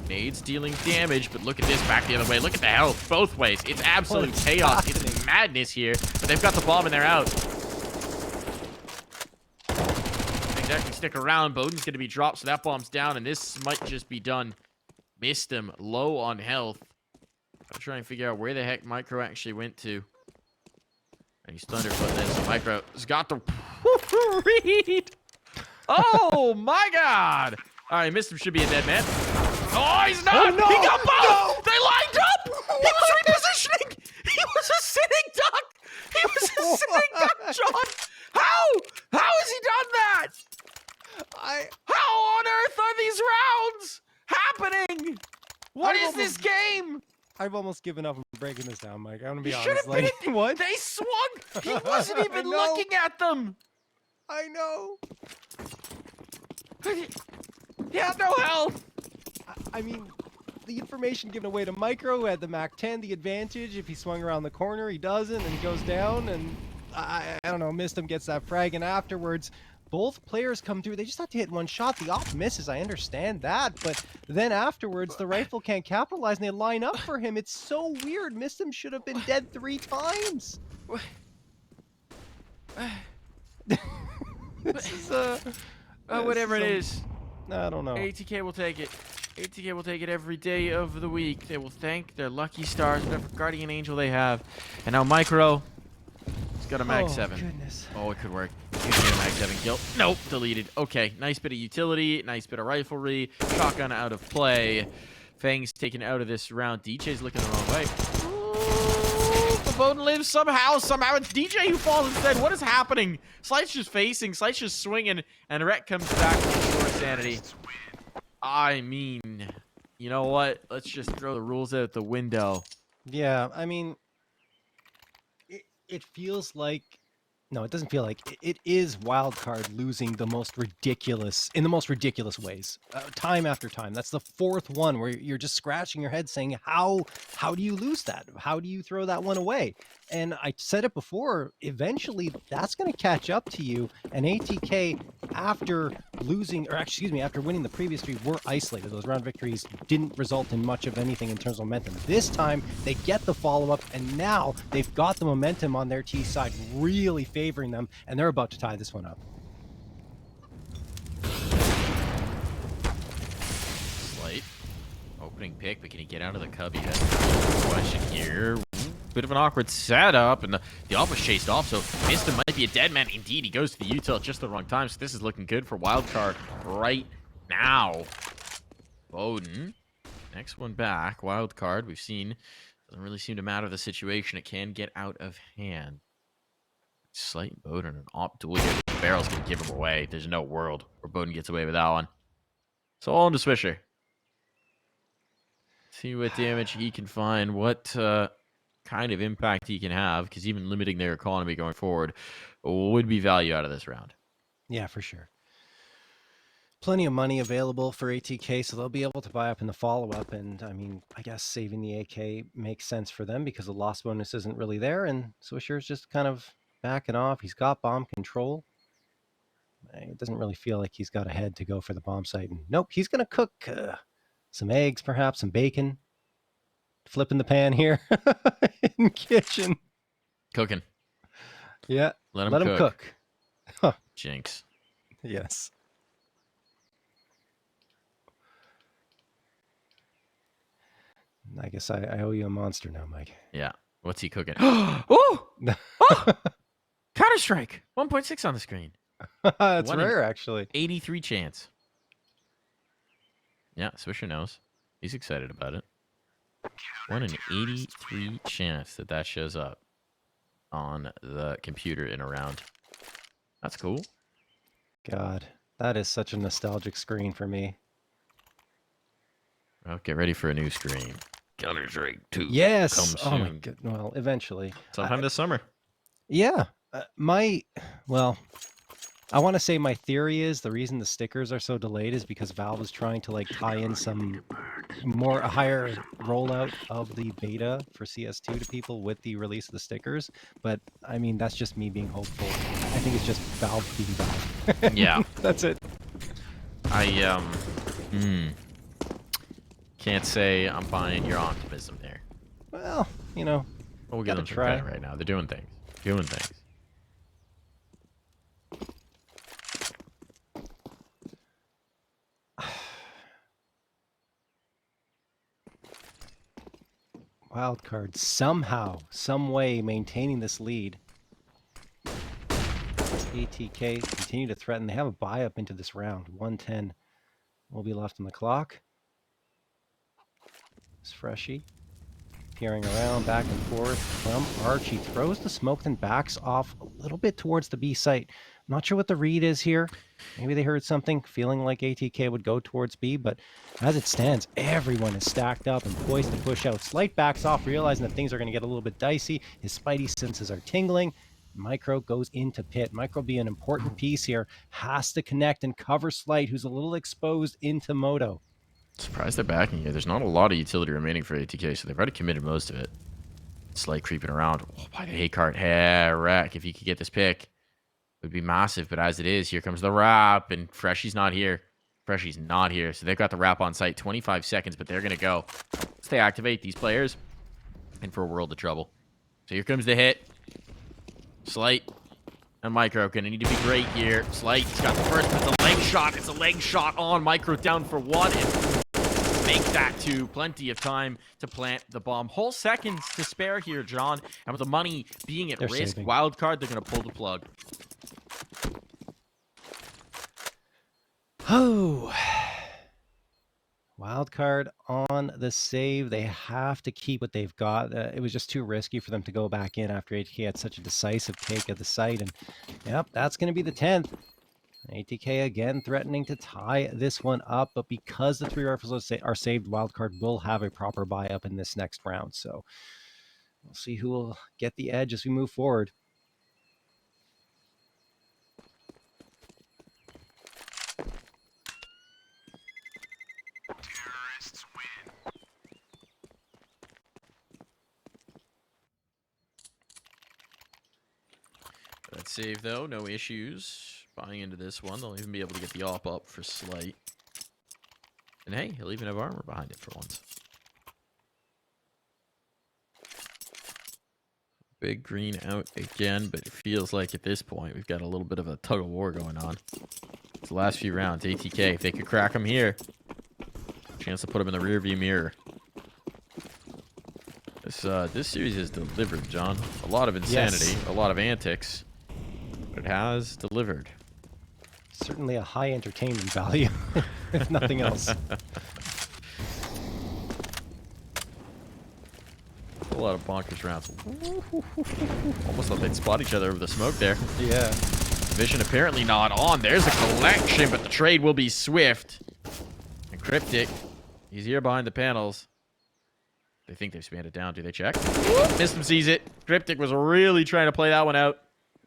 Nades dealing damage, but look at this back the other way. Look at the health both ways. It's absolute chaos. It's madness here, but they've got the bomb and they're out. Exactly, stick around. Bowden's going to be dropped, so that bomb's down, and this might just be done. Missed him. Low on health. I'll try and figure out where the heck Micro actually went to. And he's thunderfoot then, so Micro's got the read. Oh my god! Alright, missed him, should be a dead man. Oh, he's not! Oh, no! He got both! No! They lined up! He was repositioning! He was a sitting duck! He was a sitting duck, John! How? How has he done that? How on earth are these rounds happening? What is this game? I've almost given up on breaking this down, Mike. I'm gonna be He honest. should have Like, been. what? They swung. He wasn't I even know. looking at them. I know. He had no health. I mean, the information given away to Micro, who had the MAC-10, the advantage. If he swung around the corner, he doesn't, and he goes down, and I don't know, missed him, gets that frag, and afterwards, both players come through. They just have to hit one shot. The op misses, I understand that, but then afterwards, the rifle can't capitalize, and they line up for him. It's so weird. Missed him should have been dead 3 times. This is, whatever it is. I don't know. ATK will take it. ATK will take it every day of the week. They will thank their lucky stars, whatever guardian angel they have. And now Micro, he's got a mag 7. Goodness. Oh, it could work. He's got a mag 7 kill. Nope, deleted. Okay, nice bit of utility, nice bit of riflery. Shotgun out of play. Fang's taken out of this round. DJ's looking the wrong way. But Bowden lives somehow. Somehow it's DJ who falls instead. What is happening? Slight's just facing, Slight's just swinging, and Reck comes back with more sanity. I mean, you know what? Let's just throw the rules out the window. Yeah, I mean, it feels like, no, it doesn't feel like, it is Wildcard losing the most ridiculous, in the most ridiculous ways, time after time. That's the 4th one where you're just scratching your head saying, how do you lose that? How do you throw that one away? And I said it before, eventually that's going to catch up to you. And ATK, after losing, or excuse me, after winning the previous 3, were isolated. Those round victories didn't result in much of anything in terms of momentum. This time, they get the follow-up, and now they've got the momentum on their T side, really favoring them, and they're about to tie this one up. Slight. Opening pick, but can he get out of the cubby? That's the question here. Bit of an awkward setup, and the op was chased off, so Mista might be a dead man. Indeed, he goes to the util at just the wrong time, so this is looking good for Wildcard right now. Bowden, next one back. Wildcard, we've seen, doesn't really seem to matter the situation. It can get out of hand. Slight Bowden, an op duel here. The barrel's going to give him away. There's no world where Bowden gets away with that one. So all into Swisher. See what damage he can find. What kind of impact he can have, because even limiting their economy going forward would be value out of this round. Yeah, for sure. Plenty of money available for ATK, so they'll be able to buy up in the follow-up, and I mean, I guess saving the AK makes sense for them because the loss bonus isn't really there, and Swisher's just kind of backing off. He's got bomb control. It doesn't really feel like he's got a head to go for the bomb site, and nope, he's going to cook some eggs, perhaps some bacon. Flipping the pan here in the kitchen. Cooking. Yeah. Let him cook. Huh. Jinx. Yes. I guess I owe you a monster now, Mike. Yeah. What's he cooking? Oh! Counter-Strike. 1.6 on the screen. That's rare, actually. 83 chance. Yeah, Swisher knows. He's excited about it. 1 in 83 chance that shows up on the computer in a round. That's cool. God, that is such a nostalgic screen for me. Well, get ready for a new screen. Counter-Strike 2. Yes. Comes oh my soon. god. Well, eventually. Sometime this summer. Yeah. I want to say my theory is the reason the stickers are so delayed is because Valve is trying to like tie in some a higher rollout of the beta for CS2 to people with the release of the stickers. But I mean, that's just me being hopeful. I think it's just Valve being Valve. Yeah. That's it. I can't say I'm buying your optimism there. Well, you know, We'll give them some credit right now. They're doing things. Doing things. Wildcard somehow, some way maintaining this lead. ATK continue to threaten. They have a buy up into this round. 110 will be left on the clock. It's Freshy peering around back and forth from Archie. Throws the smoke, then backs off a little bit towards the B site. Not sure what the read is here. Maybe they heard something, feeling like ATK would go towards B, but as it stands, everyone is stacked up and poised to push out. Slight backs off, realizing that things are going to get a little bit dicey. His spidey senses are tingling. Micro goes into pit. Micro, be an important piece here, has to connect and cover Slight, who's a little exposed into Moto. Surprised they're backing here. There's not a lot of utility remaining for ATK, so they've already committed most of it. Slight creeping around. Oh, by the Atk.reck, if he could get this pick, it would be massive. But as it is, here comes the wrap, and Freshy's not here. Freshy's not here, so they've got the wrap on site. 25 seconds, but they're going to go. Once they activate these players, in for a world of trouble. So here comes the hit. Slight and Micro going to need to be great here. Slight's got the first, but it's a leg shot. It's a leg shot on. Micro down for one, and make that two. Plenty of time to plant the bomb. Whole seconds to spare here, John. And with the money being at risk, Wildcard, they're going to pull the plug. Oh. Wildcard on the save. They have to keep what they've got. It was just too risky for them to go back in after ATK had such a decisive take of the site. And yep, that's going to be the 10th. ATK again threatening to tie this one up, but because the 3 rifles are saved, Wildcard will have a proper buy up in this next round. So we'll see who will get the edge as we move forward. That save, though, no issues. Buying into this one, they'll even be able to get the op up for Slight. And hey, he'll even have armor behind it for once. Big green out again, but it feels like at this point we've got a little bit of a tug of war going on. It's the last few rounds. ATK, if they could crack him here, chance to put him in the rearview mirror. This series has delivered, John. A lot of insanity, a lot of antics, but it has delivered. Certainly a high entertainment value, if nothing else. A lot of bonkers rounds. Almost thought they'd spot each other over the smoke there. Yeah. Vision apparently not on. There's a collection, but the trade will be swift. And Cryptic, he's here behind the panels. They think they've spanned it down. Do they check? Missed him, sees it. Cryptic was really trying to play that one out.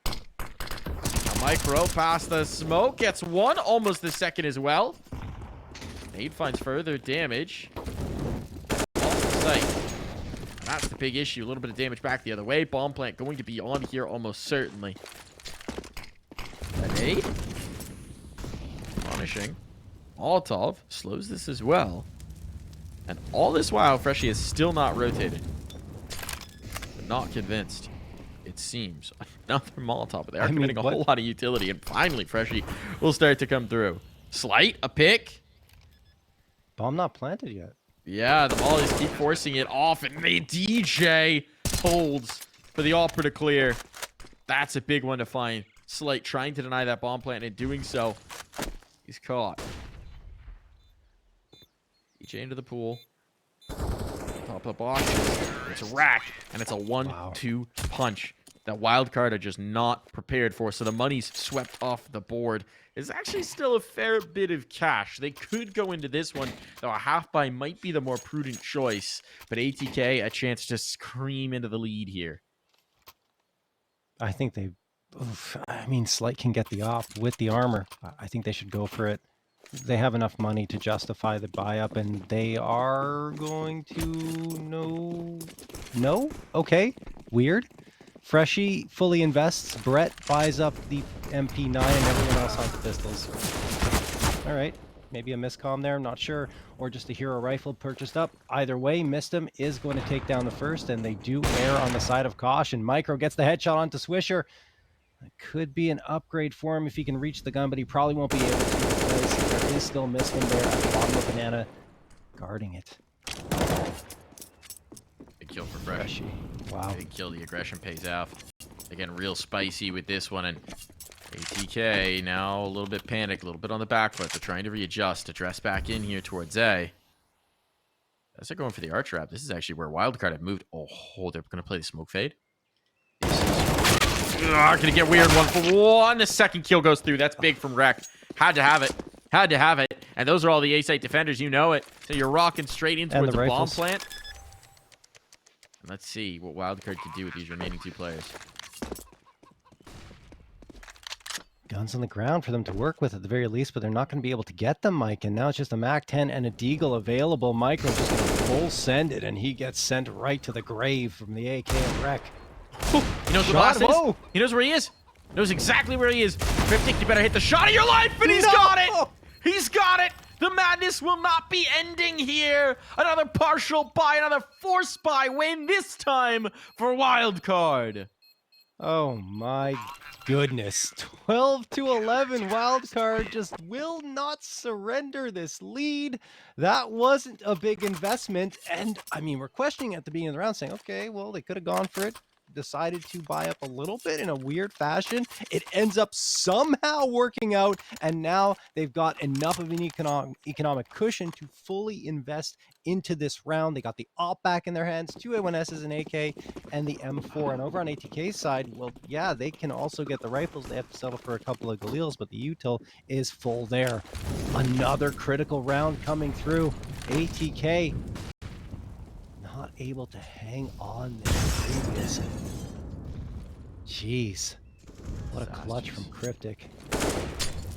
Now Micro past the smoke. Gets one. Almost the second as well. Nade finds further damage. Lost the sight. And that's the big issue. A little bit of damage back the other way. Bomb plant going to be on here almost certainly. A nade. Punishing. Molotov slows this as well. And all this while, Freshy is still not rotated. But not convinced, it seems. Another Molotov, but they are committing a whole lot of utility. And finally, Freshy will start to come through. Slight, a pick. Bomb not planted yet. Yeah, the mollies keep forcing it off, and the DJ holds for the Opera to clear. That's a big one to find. Slight trying to deny that bomb plant, and in doing so, he's caught. DJ into the pool. Top of the box. It's a rack, and it's a 1-2 punch that Wildcard are just not prepared for. So the money's swept off the board. It's actually still a fair bit of cash. They could go into this one, though a half buy might be the more prudent choice. But ATK, a chance to scream into the lead here. I think they... I mean, Slight can get the op with the armor. I think they should go for it. They have enough money to justify the buy-up, and they are going to... No? Okay. Weird. Freshy fully invests. Brett buys up the MP9, and everyone else has the pistols. All right. Maybe a miscomm there, I'm not sure. Or just a hero rifle purchased up. Either way, missed him is going to take down the first, and they do err on the side of caution. Micro gets the headshot onto Swisher. It could be an upgrade for him if he can reach the gun, but he probably won't be able to because there is still Mistin there at the bottom of Banana, guarding it. Big kill for Fresh. Wow. Big kill. The aggression pays off. Again, real spicy with this one, and ATK now a little bit panicked, a little bit on the back foot. They're trying to readjust, to dress back in here towards A. As they're going for the arch wrap, this is actually where Wildcard have moved. Oh, they're going to play the smoke fade. Gonna get weird one for one. The second kill goes through. That's big from Reck. Had to have it. Had to have it. And those are all the A-site defenders. You know it. So you're rocking straight in towards the bomb plant. And let's see what Wildcard can do with these remaining 2 players. Guns on the ground for them to work with at the very least, but they're not going to be able to get them, Mike. And now it's just a MAC-10 and a Deagle available. Micro just going to full send it, and he gets sent right to the grave from the Atk.reck. He knows where Blast is. He knows where he is. Knows exactly where he is. Cryptic, you better hit the shot of your life, and he's got it! He's got it! The madness will not be ending here. Another partial buy, another force buy win, this time for Wildcard. Oh my goodness. 12-11. Wildcard just will not surrender this lead. That wasn't a big investment. And I mean, we're questioning at the beginning of the round saying, okay, well, they could have gone for it. Decided to buy up a little bit in a weird fashion. It ends up somehow working out, and now they've got enough of an economic cushion to fully invest into this round. They got the AWP back in their hands, 2 A1Ss, an AK, and the M4. And over on ATK's side, well, yeah, they can also get the rifles. They have to settle for a couple of Galils, but the util is full there. Another critical round coming through. ATK not able to hang on there previous. Jeez. What a clutch from Cryptic.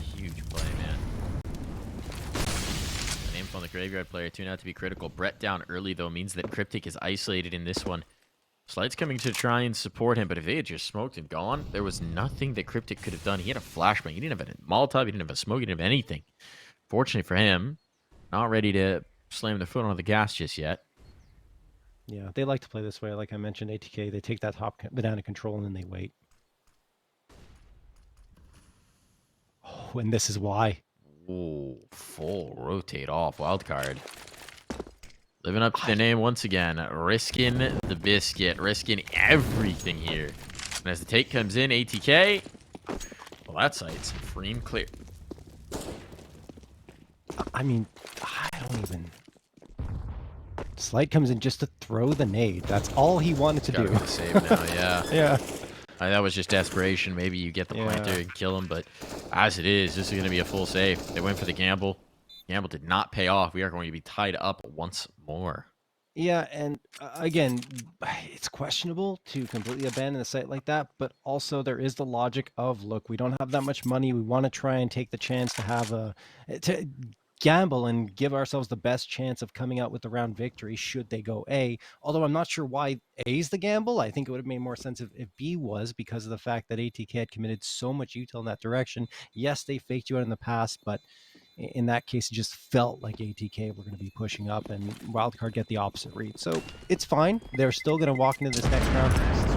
Huge play, man. The name on the Graveyard player turned out to be critical. Brett down early, though, means that Cryptic is isolated in this one. Slight's coming to try and support him, but if they had just smoked and gone, there was nothing that Cryptic could have done. He had a flashbang. He didn't have a Molotov. He didn't have a smoke. He didn't have anything. Fortunately for him, not ready to slam the foot on the gas just yet. Yeah, they like to play this way. Like I mentioned, ATK, they take that top banana control and then they wait. Oh, and this is why. Oh, full rotate off. Wildcard. Living up to their name once again. Risking the biscuit. Risking everything here. And as the take comes in, ATK. Well, that site's free and clear. I mean, I don't even... Slight comes in just to throw the nade. That's all he wanted to do. The save now, yeah. Yeah. That was just desperation. Maybe you get the planter and kill him, but as it is, this is going to be a full save. They went for the gamble. Gamble did not pay off. We are going to be tied up once more. Yeah, and again, it's questionable to completely abandon a site like that, but also there is the logic of, look, we don't have that much money. We want to try and take the chance to have to gamble and give ourselves the best chance of coming out with the round victory should they go A. Although I'm not sure why A's the gamble. I think it would have made more sense if B was, because of the fact that ATK had committed so much util in that direction. Yes, they faked you out in the past, but in that case, it just felt like ATK were going to be pushing up and Wildcard get the opposite read. So it's fine. They're still going to walk into this next round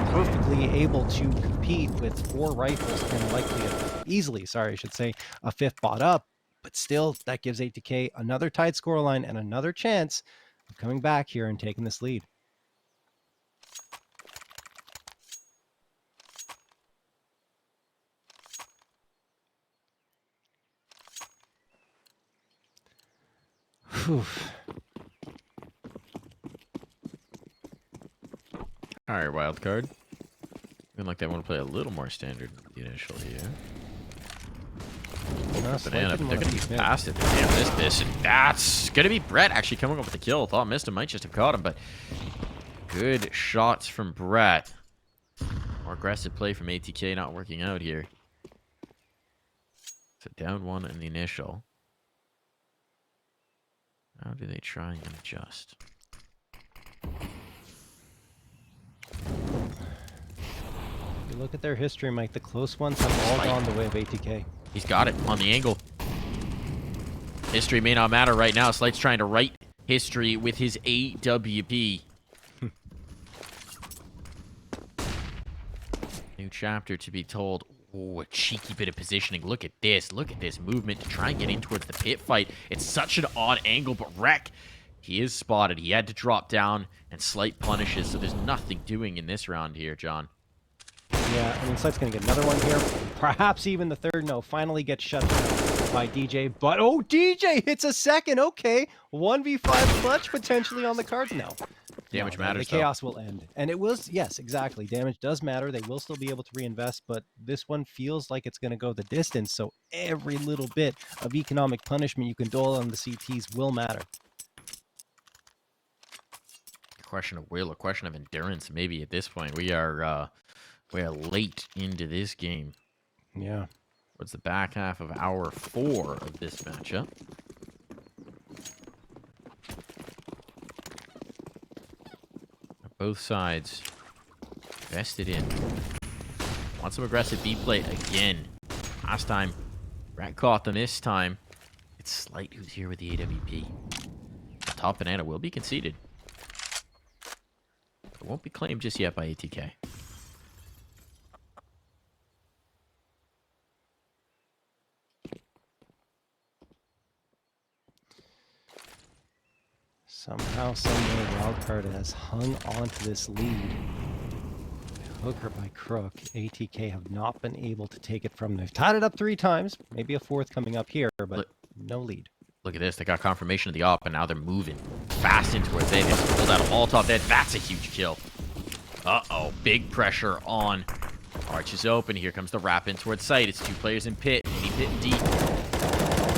perfectly able to compete with 4 rifles and likely, easily, sorry, I should say, a 5th bot up. But still, that gives ATK another tight scoreline and another chance of coming back here and taking this lead. Whew. All right, Wildcard. Looking like they want to play a little more standard with the initial here. Banana, but they're going to be past it. Damn, this, and that's going to be Brett actually coming up with the kill. Thought missed him, might just have caught him, but good shots from Brett. More aggressive play from ATK not working out here. So down 1 in the initial. How do they try and adjust? You look at their history, Mike. The close ones have all gone the way of ATK. He's got it on the angle. History may not matter right now. Slight's trying to write history with his AWP. New chapter to be told. Oh, a cheeky bit of positioning. Look at this. Look at this movement to try and get in towards the pit fight. It's such an odd angle, but Reck, he is spotted. He had to drop down, and Slight punishes, so there's nothing doing in this round here, John. Yeah, I mean, Slight's going to get another one here. Perhaps even the third. No, finally gets shut down. by DJ, but oh, DJ hits a second. Okay, 1v5 clutch potentially on the cards now. Damage No, matters, the chaos will end. And it was, yes, exactly. Damage does matter. They will still be able to reinvest, but this one feels like it's going to go the distance. So every little bit of economic punishment you can dole on the CTs will matter. A question of will, a question of endurance. Maybe at this point we are late into this game. Yeah. What's the back half of hour 4 of this matchup? Both sides vested in. Want some aggressive B play again. Last time, Rat caught them. This time, it's Slight who's here with the AWP. The top banana will be conceded. It won't be claimed just yet by ATK. Somehow, someway, Wildcard has hung on to this lead. Hooker by Crook. ATK have not been able to take it from them. They've tied it up 3 times. Maybe a 4th coming up here, but no lead. Look at this. They got confirmation of the op, and now they're moving fast in towards A. They just pulled out a Molotov there. That's a huge kill. Uh-oh. Big pressure on. Arch is open. Here comes the wrap in towards site. It's 2 players in pit. Mini pit deep.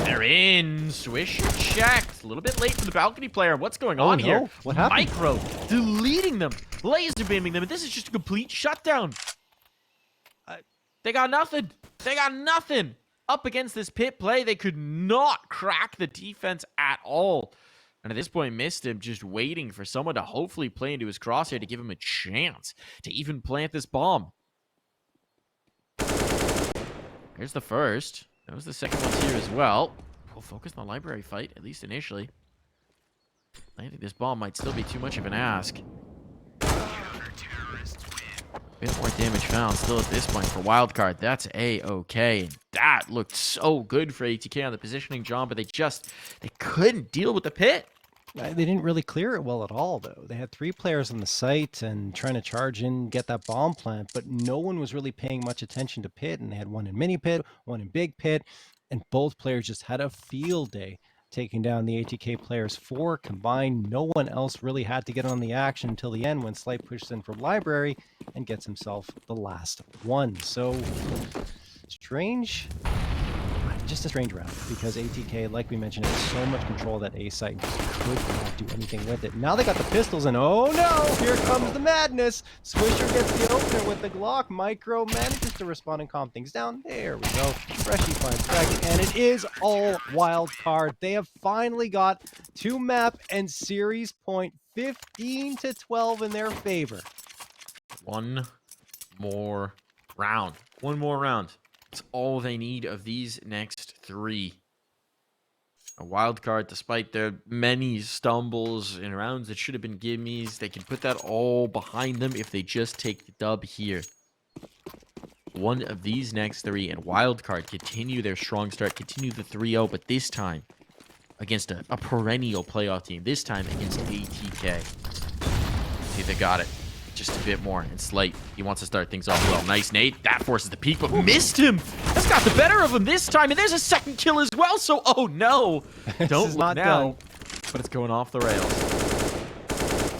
They're in. Swish checked. A little bit late for the balcony player. What's going on here? What happened? Micro deleting them. Laser beaming them. And this is just a complete shutdown. They got nothing. They got nothing. Up against this pit play, they could not crack the defense at all. And at this point, missed him, just waiting for someone to hopefully play into his crosshair to give him a chance to even plant this bomb. Here's the first. That was the second one here as well. We'll focus on the library fight, at least initially. I think this bomb might still be too much of an ask. Bit more damage found still at this point for Wildcard. That's A-okay. That looked so good for ATK on the positioning, John, but they couldn't deal with the pit. They didn't really clear it well at all, though. They had 3 players on the site and trying to charge in, get that bomb plant, but no one was really paying much attention to pit, and they had 1 in mini pit, 1 in big pit, and both players just had a field day taking down the ATK players. 4 combined. No one else really had to get on the action until the end when Slight pushes in from library and gets himself the last one. So strange. Just a strange round because ATK, like we mentioned, has so much control of that A site and just could not do anything with it. Now they got the pistols, and oh no, here comes the madness. Swisher gets the opener with the Glock. Micro manages to respond and calm things down. There we go. Freshie finds Reck, and it is all Wildcard. They have finally got 2 map and series point 15-12 in their favor. One more round. One more round. That's all they need of these next 3. A Wildcard, despite their many stumbles in rounds that should have been gimmies, they can put that all behind them if they just take the dub here. One of these next 3, and Wildcard continue their strong start, continue the 3-0, but this time against a perennial playoff team. This time against ATK. See if they got it. Just a bit more. And Slight, he wants to start things off well. Nice nade. That forces the peak, but missed him. That's got the better of him this time. And there's a second kill as well. So, oh no. Don't look not now. done. But it's going off the rails.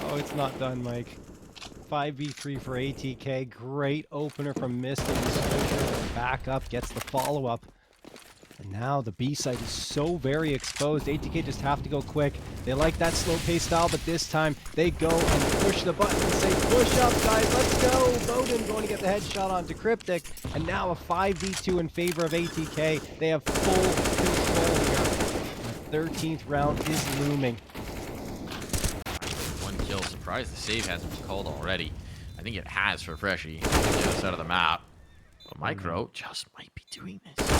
Oh, it's not done, Mike. 5v3 for ATK. Great opener from Mystic. Back up, gets the follow-up. And now the B side is so very exposed. ATK just have to go quick. They like that slow pace style, but this time they go and push the button and say, push up, guys, let's go. Bowden going to get the headshot onto Cryptic. And now a 5v2 in favor of ATK. They have full control here. The 13th round is looming. 1 kill. Surprised the save hasn't been called already. I think it has for Freshie. Get us out of the map. But Micro just might be doing this.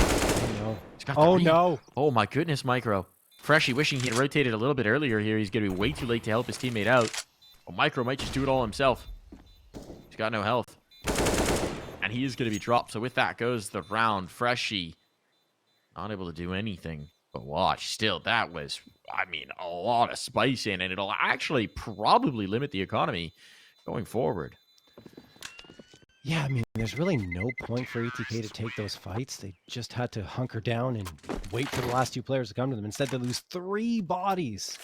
No. He's got the Oh read. no. Oh my goodness, Micro. Freshie wishing he had rotated a little bit earlier here. He's going to be way too late to help his teammate out. Oh, Micro might just do it all himself. He's got no health. And he is going to be dropped. So with that goes the round. Freshie not able to do anything but watch. Still, that was, I mean, a lot of spice in, and it'll actually probably limit the economy going forward. Yeah, I mean, there's really no point for ATK to take those fights. They just had to hunker down and wait for the last two players to come to them. Instead, they lose 3 bodies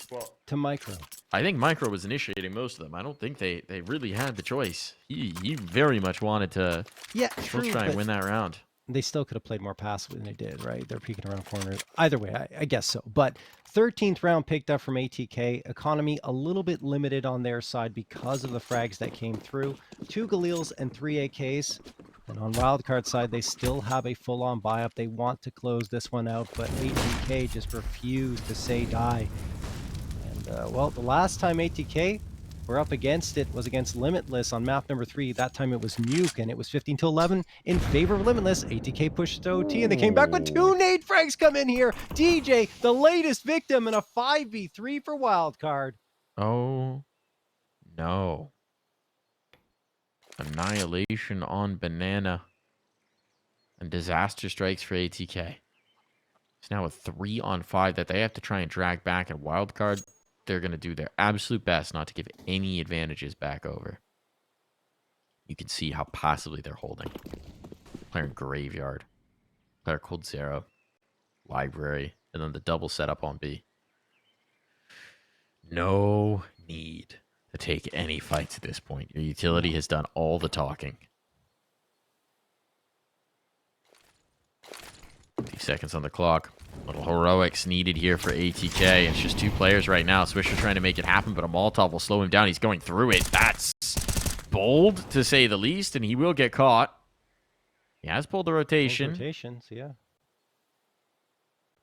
to Micro. I think Micro was initiating most of them. I don't think they really had the choice. He very much wanted to True, try and win that round. They still could have played more passively than they did, right? They're peeking around corners. Either way, I guess so. But 13th round picked up from ATK. Economy a little bit limited on their side because of the frags that came through. 2 Galils and 3 AKs. And on Wildcard side, they still have a full-on buy-up. They want to close this one out, but ATK just refused to say die. And, well, the last time ATK were up against it was against Limitless on map number 3. That time it was Nuke, and it was 15-11 in favor of Limitless. ATK pushed to OT, and they came back with 2 nade frags come in here. DJ, the latest victim in a 5v3 for Wildcard. Oh, no. Annihilation on Banana. And disaster strikes for ATK. It's now a 3-on-5 that they have to try and drag back, and Wildcard, they're going to do their absolute best not to give any advantages back over. You can see how passively they're holding. Player in Graveyard. Player Cold Zero. Library. And then the double setup on B. No need to take any fights at this point. Your utility has done all the talking. 50 seconds on the clock. Little heroics needed here for ATK. It's just 2 players right now. Swisher trying to make it happen, but a Molotov will slow him down. He's going through it. That's bold, to say the least, and he will get caught. He has pulled the rotation. Rotations, yeah.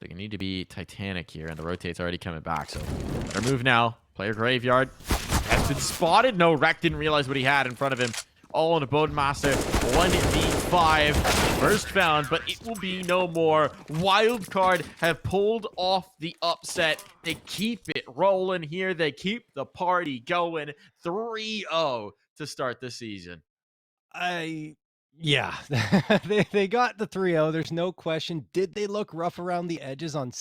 They need to be Titanic here, and the rotate's already coming back, so better move now. Player Graveyard has been spotted. No, Reck didn't realize what he had in front of him. All in a Bodemaster. 1v5. First found, but it will be no more. Wildcard have pulled off the upset. They keep it rolling here. They keep the party going. 3-0 to start the season. Yeah, they got the 3-0. There's no question. Did they look rough around the edges on